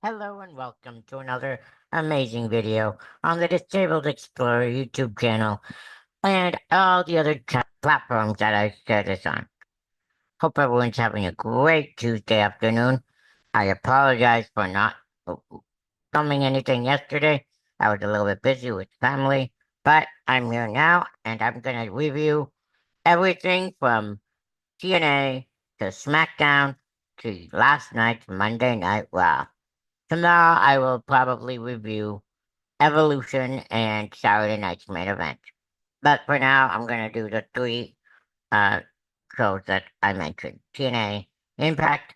Hello and welcome to another amazing video on the Disabled Explorer YouTube channel and all the other platforms that I share this on. Hope everyone's having a great Tuesday afternoon. I apologize for not filming anything yesterday. I was a little bit busy with family, but I'm here now and I'm going to review everything from TNA to SmackDown to last night's Monday Night Raw. Tomorrow I will probably review Evolution and Saturday night's main event. But for now, I'm going to do the three uh, shows that I mentioned. TNA Impact,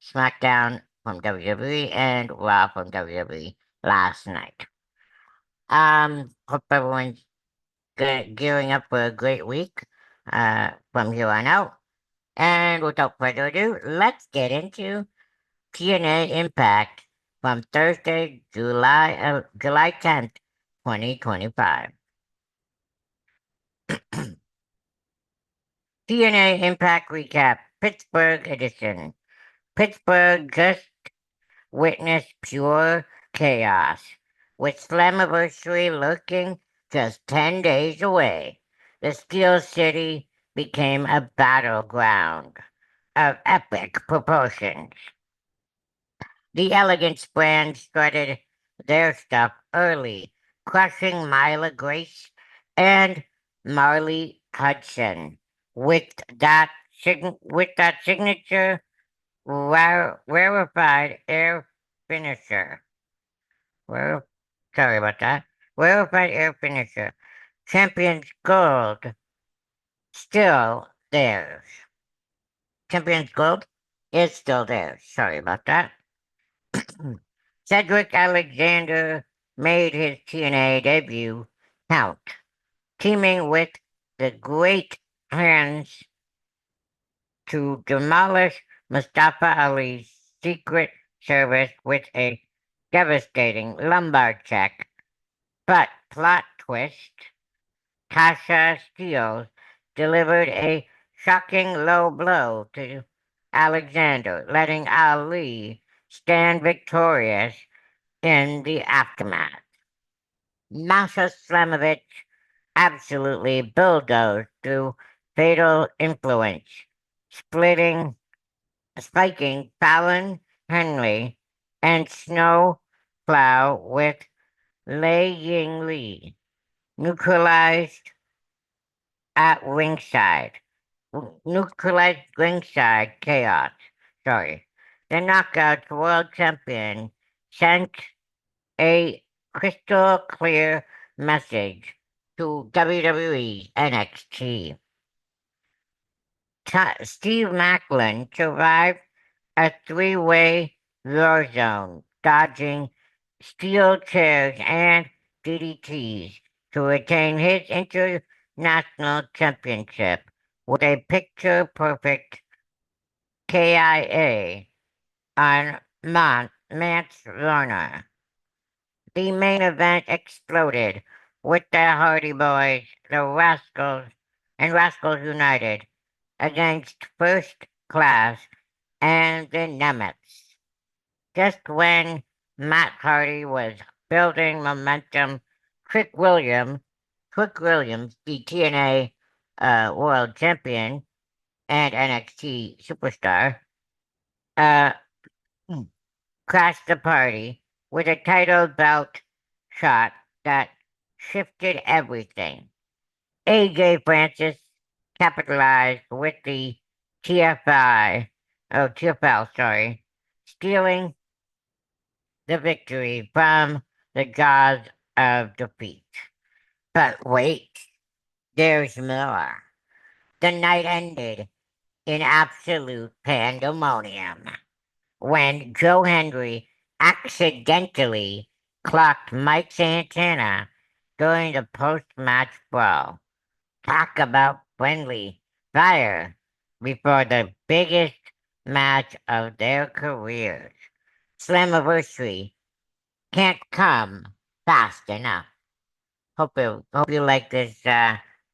SmackDown from WWE, and Raw from WWE last night. Hope everyone's gearing up for a great week from here on out. And without further ado, let's get into TNA Impact from Thursday, July 10th, 2025. TNA Impact Recap, Pittsburgh Edition. Pittsburgh just witnessed pure chaos, with Slammiversary looking just 10 days away. The Steel City became a battleground of epic proportions. The Elegance brand started their stuff early, crushing Myla Grace and Marley Hudson with that signature rarefied air finisher. Rare, sorry about that. Rarefied air finisher. Champions Gold still theirs. Champions Gold is still theirs. Sorry about that. Cedric Alexander made his TNA debut count, teaming with the Great Hands to demolish Mustafa Ali's Secret Service with a devastating lumbar check. But plot twist, Tasha Steele delivered a shocking low blow to Alexander, letting Ali stand victorious in the aftermath. Masha Slamovich absolutely bulldozed through fatal influence, spiking Fallon Henley and Snowplow with Lei Ying Li, neutralized at ringside. Neutralized ringside chaos. Sorry. The Knockouts World Champion sent a crystal clear message to WWE NXT. Steve Macklin survived a three-way war zone, dodging steel chairs and DDTs to retain his international championship with a picture-perfect KIA on Mance Warner. The main event exploded with the Hardy Boys, the Rascals, and Rascals United against First Class and the Nemets. Just when Matt Hardy was building momentum, Quick Williams, the TNA World Champion and NXT Superstar, uh, crashed the party with a title belt shot that shifted everything. AJ Francis capitalized with the TFL, sorry, stealing the victory from the jaws of defeat. But wait, there's more. The night ended in absolute pandemonium when Joe Hendry accidentally clocked Mike Santana during the post-match brawl. Talk about friendly fire before the biggest match of their careers. Slammiversary can't come fast enough. Hope you like this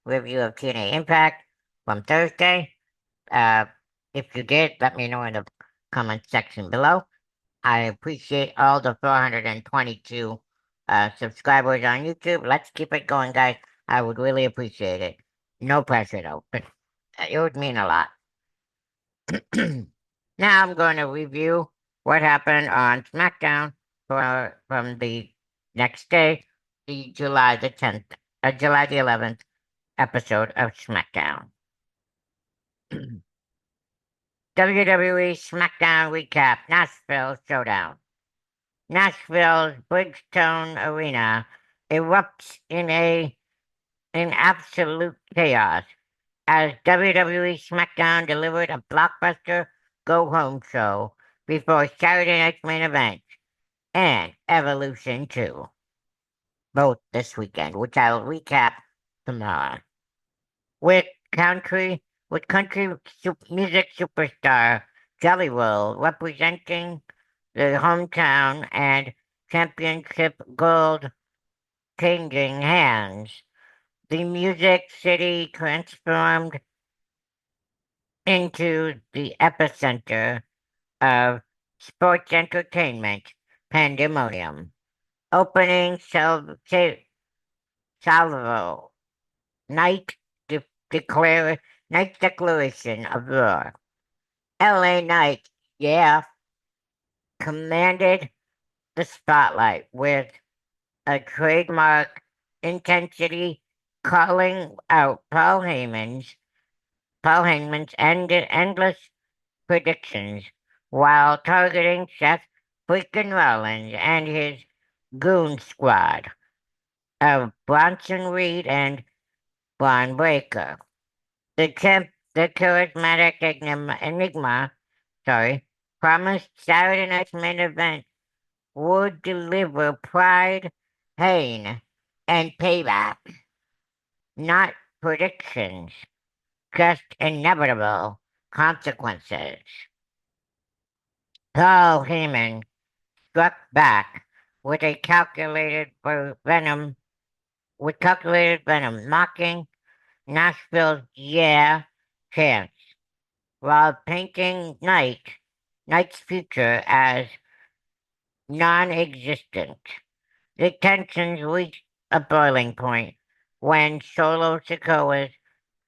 review of TNA Impact from Thursday. Uh, if you did, let me know in the comment section below. I appreciate all the 422 subscribers on YouTube. Let's keep it going, guys. I would really appreciate it. No pressure, though, but it would mean a lot. Now I'm going to review what happened on SmackDown from the next day, the July the 11th episode of SmackDown. WWE SmackDown recap: Nashville showdown. Nashville's Bridgestone Arena erupts in absolute chaos as WWE SmackDown delivered a blockbuster go-home show before Saturday night's main event and Evolution 2, both this weekend, which I'll recap tomorrow. With music superstar Jelly Roll representing the hometown and championship gold changing hands, the Music City transformed into the epicenter of sports entertainment pandemonium. Opening salvo, night night's declaration of war. LA Knight, yeah, commanded the spotlight with a trademark intensity, calling out Paul Heyman's endless predictions while targeting Seth freaking Rollins and his goon squad of Bronson Reed and Braun Breaker. The charismatic Enigma, promised Saturday night's main event would deliver pride, pain, and payback, not predictions, just inevitable consequences. Paul Heyman struck back with calculated venom, mocking Nashville's chance, while painting Knight's future as non-existent. The tensions reached a boiling point when Solo Sikoa's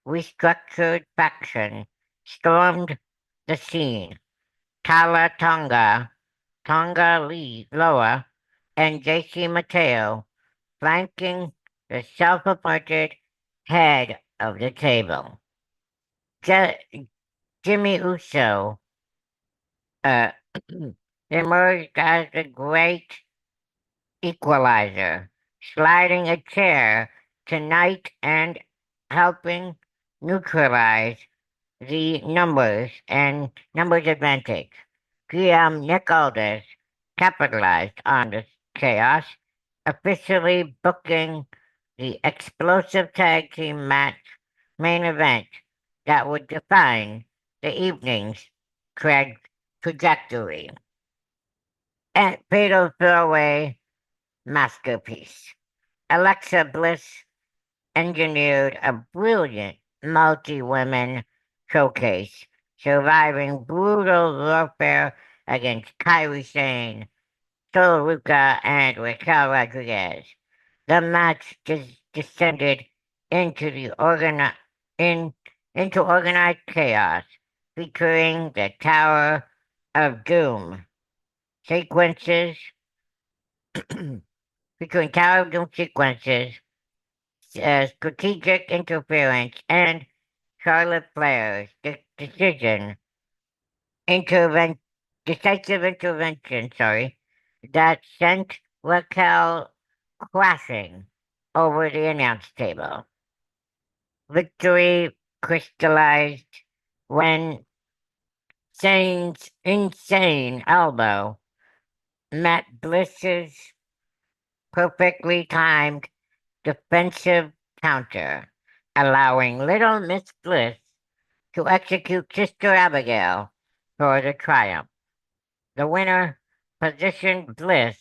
restructured faction stormed the scene. Tala Tonga Lee Loa, and JC Mateo flanking the self-appointed head of the table. Jimmy Uso emerged as the great equalizer, sliding a chair tonight and helping neutralize the numbers advantage. GM Nick Aldis capitalized on this chaos, officially booking the explosive tag team match main event that would define the evening's trajectory. And fatal throwaway masterpiece. Alexa Bliss engineered a brilliant multi-women showcase, surviving brutal warfare against Kairi Sane, Sol Ruca, and Raquel Rodriguez. The match descended into organized chaos, featuring the Tower of Doom sequences, strategic interference, and Charlotte Flair's decisive intervention, that sent Raquel crashing over the announce table. Victory crystallized when Sane's insane elbow met Bliss's perfectly timed defensive counter, allowing Little Miss Bliss to execute Sister Abigail for the triumph. The win positioned Bliss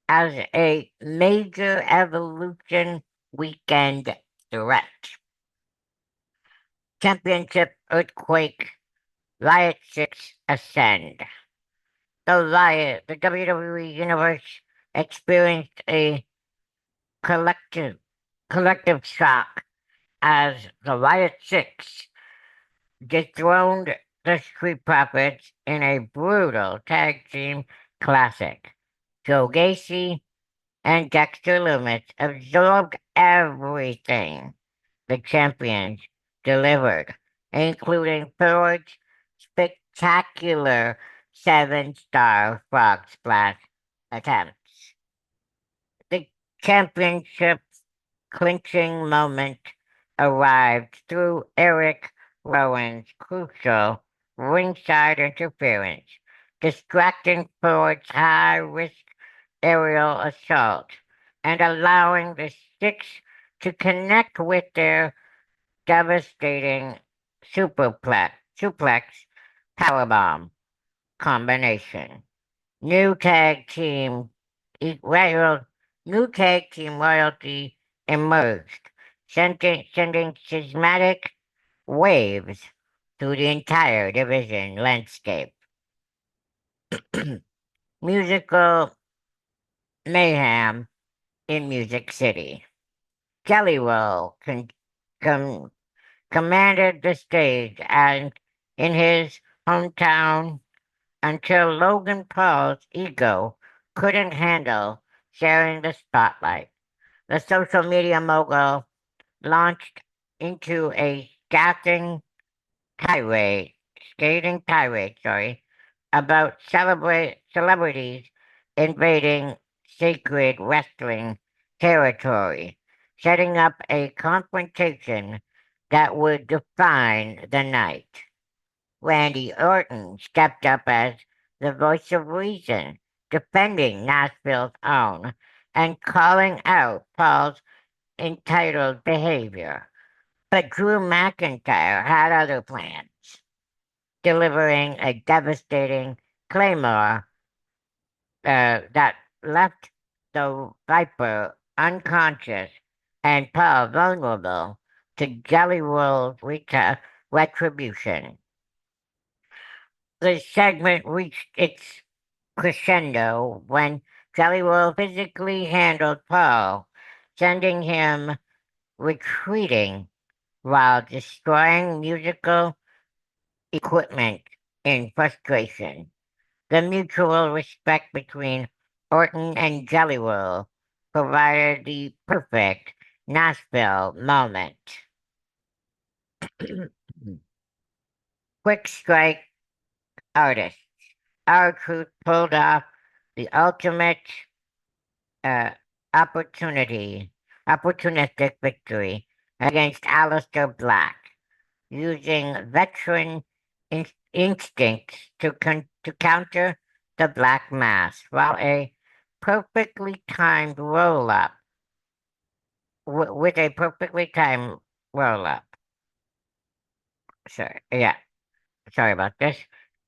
as a major Evolution weekend threat. Championship earthquake Riot 6 Ascend. The WWE Universe experienced a collective collective shock as the Riot Six dethroned the Street Profits in a brutal tag team classic. Joe Gacy and Dexter Lumis absorbed everything the champions delivered, including Ford's spectacular seven-star frog splash attempts. The championship clinching moment arrived through Eric Rowan's crucial ringside interference, distracting Ford's high-risk aerial assault and allowing the Six to connect with their devastating suplex powerbomb combination. New tag team e- royal, New tag team royalty emerged, sending seismic waves through the entire division landscape. Musical mayhem in Music City. Jelly Roll com- commanded the stage and in his hometown until Logan Paul's ego couldn't handle sharing the spotlight. The social media mogul launched into a tirade, scathing tirade, about celebrities invading sacred wrestling territory, setting up a confrontation that would define the night. Randy Orton stepped up as the voice of reason, defending Nashville's own and calling out Paul's entitled behavior. But Drew McIntyre had other plans, delivering a devastating claymore that left the Viper unconscious and Paul vulnerable to Jelly Roll's retribution. The segment reached its crescendo when Jelly Roll physically handled Paul, sending him retreating while destroying musical equipment in frustration. The mutual respect between Orton and Jelly Roll provided the perfect Nashville moment. Quick strike artist. Our Truth pulled off the ultimate uh, opportunity, opportunistic victory against Aleister Black, using veteran instincts to counter the Black Mass, while a perfectly timed roll up with a perfectly timed roll up. Sorry, yeah, sorry about this.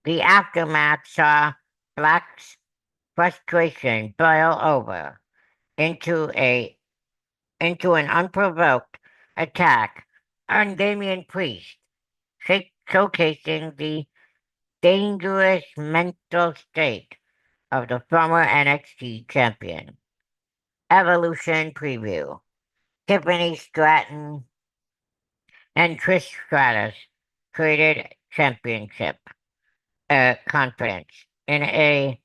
The aftermath saw Black's frustration boil over into a into an unprovoked attack on Damian Priest, showcasing the dangerous mental state of the former NXT champion. Evolution preview. Tiffany Stratton and Trish Stratus created championship confidence in a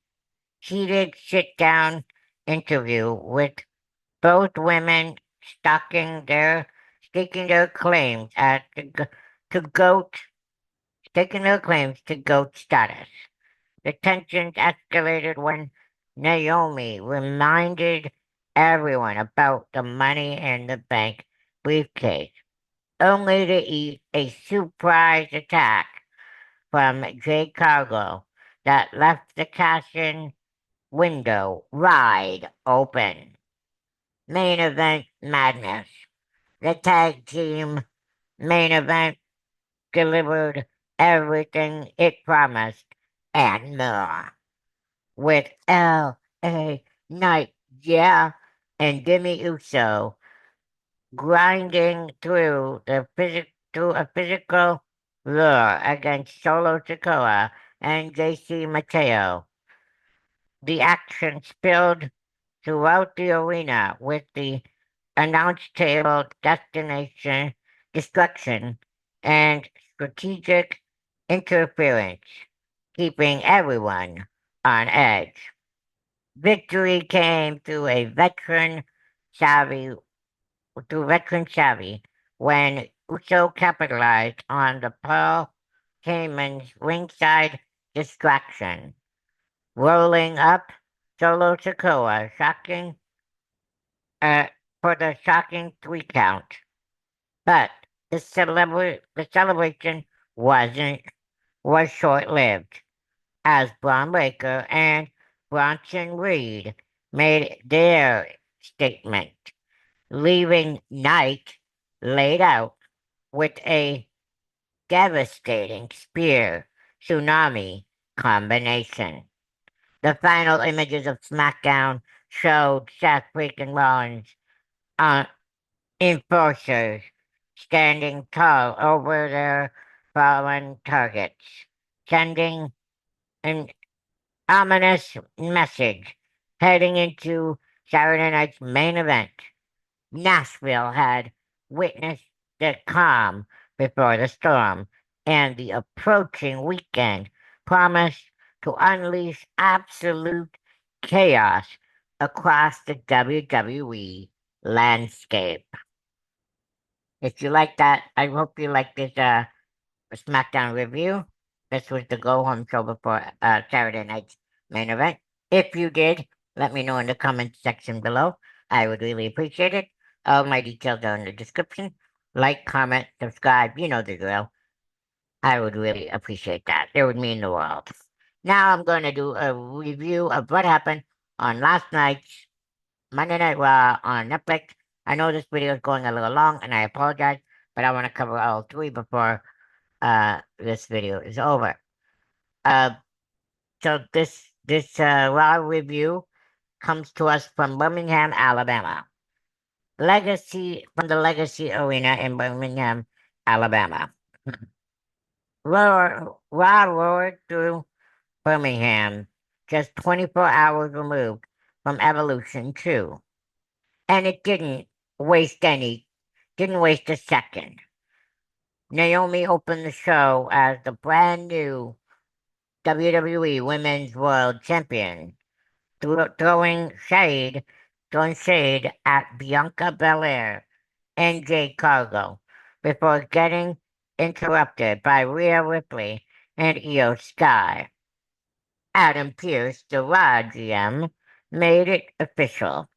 heated sit-down interview with both women staking their claims to goat staking their claims to goat status. The tensions escalated when Naomi reminded everyone about the Money in the Bank briefcase, only to eat a surprise attack from Jay Cargill that left the cash-in window wide open. Main event madness. The tag team main event delivered everything it promised and more. With L.A. Knight, yeah, and Jimmy Uso grinding through a physical Lure against Solo Sikoa and JC Mateo. The action spilled throughout the arena with the announce table destination destruction and strategic interference, keeping everyone on edge. Victory came savvy through veteran savvy when Uso capitalized on the Pearl Heyman's ringside distraction, rolling up Solo Sikoa, uh, for the shocking 3 count. But the celebration wasn't was short-lived, as Braun Breaker and Bronson Reed made their statement, leaving Knight laid out with a devastating spear tsunami combination. The final images of SmackDown showed Seth freaking Rollins on enforcers standing tall over their fallen targets, sending an ominous message heading into Saturday night's main event. Nashville had witnessed the calm before the storm, and the approaching weekend promised to unleash absolute chaos across the WWE landscape. If you like that, I hope you like this SmackDown review. This was the go home show before Saturday night's main event. If you did, let me know in the comment section below. I would really appreciate it. All my details are in the description. Like, comment, subscribe, you know the drill. I would really appreciate that. It would mean the world. Now I'm going to do a review of what happened on last night's Monday Night Raw on Netflix. I know this video is going a little long, and I apologize, but I want to cover all three before this video is over. Uh, so this Raw review comes to us from Birmingham, Alabama. Legacy from the Legacy Arena in Birmingham, Alabama. Raw roared through Birmingham, just 24 hours removed from Evolution 2. And it didn't waste a second. Naomi opened the show as the brand new WWE Women's World Champion, throwing shade at Bianca Belair and Jade Cargill before getting interrupted by Rhea Ripley and Io Sky. Adam Pearce, the Raw GM, made it official.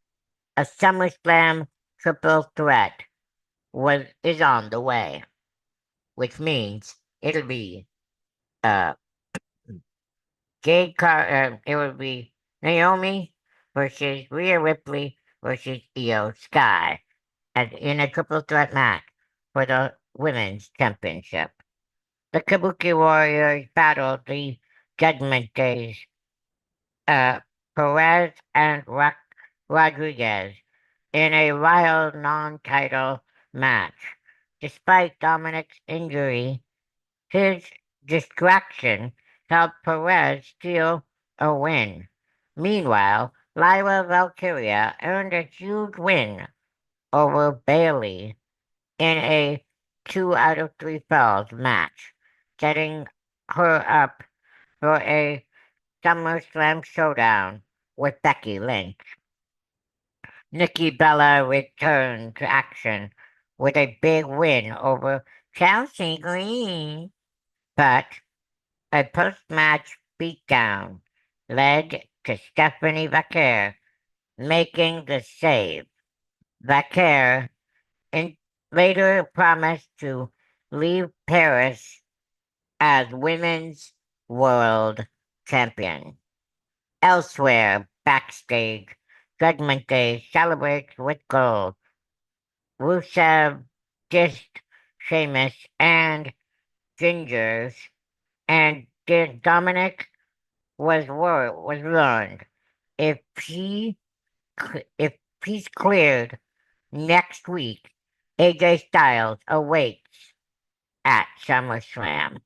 A SummerSlam triple threat is on the way, which means it'll be uh it will be Naomi versus Rhea Ripley versus Io Sky in a triple threat match for the women's championship. The Kabuki Warriors battled the Judgment Days, uh, Perez and Rodriguez in a wild non-title match. Despite Dominic's injury, his distraction helped Perez steal a win. Meanwhile, Lyra Valkyria earned a huge win over Bailey in a 2 out of 3 falls match, setting her up for a SummerSlam showdown with Becky Lynch. Nikki Bella returned to action with a big win over Chelsea Green, but a post-match beatdown led to Stephanie Vaquer making the save. Vaquer later promised to leave Paris as Women's World Champion. Elsewhere, backstage, Judgment Day celebrates with gold. Rusev dissed Sheamus and Gingers, and Dominic was warned if if he's cleared next week, AJ Styles awaits at SummerSlam.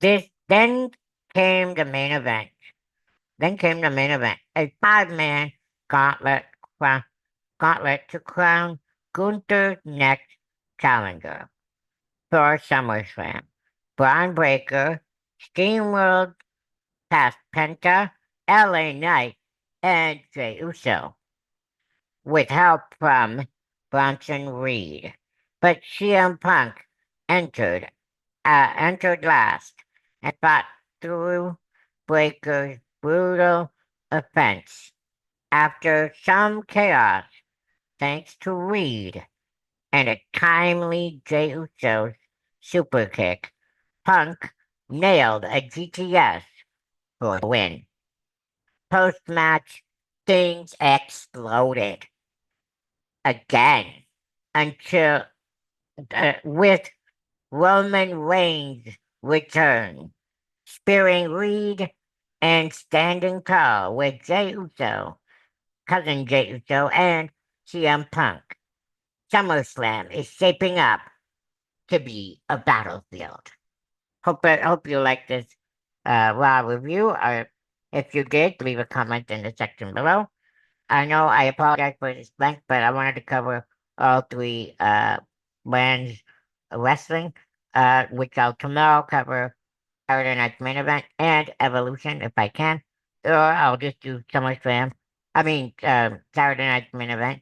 This then came the main event. A five-man gauntlet, gauntlet to crown Gunther's next challenger for SummerSlam. Braun Breaker, Steamworld past Penta, LA Knight, and Jey Uso, with help from Bronson Reed. But CM Punk entered entered last and fought through Breaker's brutal offense. After some chaos, thanks to Reed and a timely Jey Uso super kick, Punk nailed a GTS for the win. Post-match, things exploded again until with Roman Reigns' return, spearing Reed and standing tall with Jey Uso, cousin Jey Uso, and CM Punk. SummerSlam is shaping up to be a battlefield. Hope you like this raw review. Or if you did, leave a comment in the section below. I know I apologize for this length, but I wanted to cover all three brands of wrestling, which I'll tomorrow cover Saturday Night's Main Event and Evolution if I can, or I'll just do SummerSlam. Saturday Night's Main Event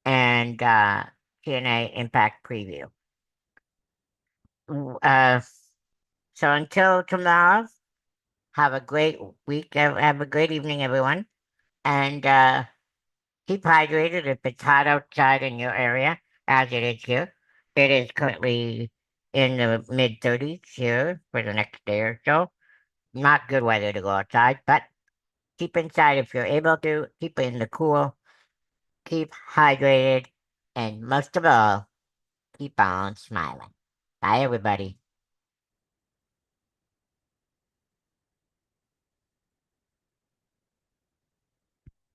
and TNA Impact Preview. Uh, so until tomorrow, have a great week. Have a great evening, everyone, and keep hydrated if it's hot outside in your area, as it is here. It is currently in the mid-30s here for the next day or so. Not good weather to go outside, but keep inside if you're able to. Keep it in the cool. Keep hydrated. And most of all, keep on smiling. Bye, everybody.